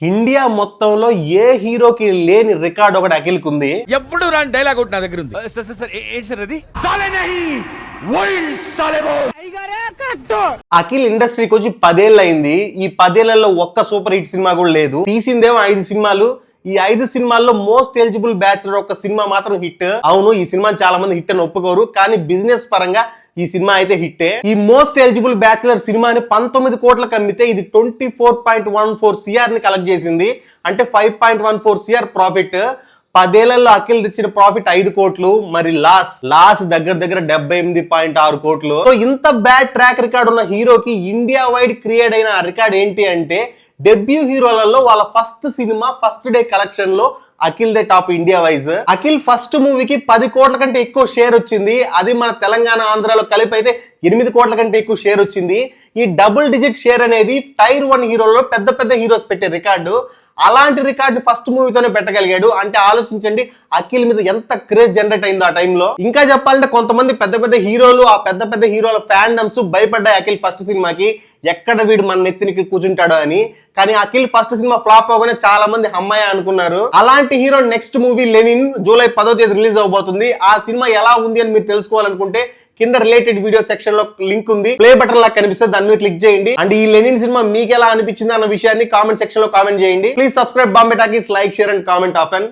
India మొత్తంలో ఏ హీరోకి లేని రికార్డ్ ఒకటి అఖిల్కి ఉంది. ఎప్పుడు రాని డైలాగ్ ఒకటి నా దగ్గర ఉంది. సార్ ఏంటి సార్ అది? అఖిల్ ఇండస్ట్రీకి వచ్చి 10 ఏళ్ళు అయింది. ఈ 10 ఏళ్లలో ఒక్క సూపర్ హిట్ సినిమా కూడా లేదు. తీసిందేమో 5 సినిమాలు. ఈ 5 సినిమాల్లో మోస్ట్ ఎలిజిబుల్ బ్యాచులర్ ఒక సినిమా మాత్రం హిట్. అవును, ఈ సినిమా చాలా మంది హిట్ అని ఒప్పుకోరు, కానీ బిజినెస్ పరంగా ఈ సినిమా అయితే హిట్టే. ఈ మోస్ట్ ఎలిజిబుల్ బ్యాచులర్ సినిమాని 19 కోట్లకు అమ్మితే ఇది 24.14 CR ని కలెక్ట్ చేసింది. అంటే 5.14 CR ప్రాఫిట్. 10 ఏళ్లలో అఖిల్ తెచ్చిన ప్రాఫిట్ 5 కోట్లు. మరి లాస్ దగ్గర 78.6 కోట్లు. సో ఇంత బ్యాడ్ ట్రాక్ రికార్డ్ ఉన్న హీరోకి ఇండియా వైడ్ క్రియేట్ అయిన ఆ రికార్డ్ ఏంటి అంటే, డెబ్యూ హీరోలలో వాళ్ళ first cinema first day collection లో అఖిల్ దే top India wise. Akhil first మూవీకి 10 కోట్ల కంటే ఎక్కువ షేర్ వచ్చింది. అది మన తెలంగాణ ఆంధ్రాలో కలిపి అయితే 8 కోట్ల కంటే ఎక్కువ షేర్ వచ్చింది. ఈ డబుల్ డిజిట్ షేర్ అనేది టైర్ 1 హీరోలో పెద్ద హీరోస్ పెట్టే రికార్డు. అలాంటి రికార్డు ఫస్ట్ మూవీతోనే పెట్టగలిగాడు. అంటే ఆలోచించండి అఖిల్ మీద ఎంత క్రేజ్ జనరేట్ అయిందో ఆ టైంలో. ఇంకా చెప్పాలంటే కొంతమంది పెద్ద హీరోలు, ఆ పెద్ద హీరోల ఫ్యాండమ్స్ భయపడ్డాయి అఖిల్ ఫస్ట్ సినిమాకి, ఎక్కడ వీడు మన నెత్తినికి కూర్చుంటాడో అని. కానీ అఖిల్ ఫస్ట్ సినిమా ఫ్లాప్ అవగానే చాలా మంది అమ్మాయి అనుకున్నారు. అలాంటి hero next movie Lenin July 10వ తేదీ రిలీజ్ అవబోతుంది. ఆ సినిమా ఎలా ఉంది అని మీరు తెలుసుకోవాలనుకుంటే కింద రిలేటెడ్ వీడియో సెక్షన్ లో లింక్ ఉంది, ప్లే బటన్ లా కనిపిస్తుంది, దాని మీద క్లిక్ చేయండి. అండ్ ఈ లెనిన్ సినిమా మీకు ఎలా అనిపించింది అన్న విషయాన్ని కామెంట్ సెక్షన్ లో కామెంట్ చేయండి. Please subscribe Bombay Talkies, like, share and comment often.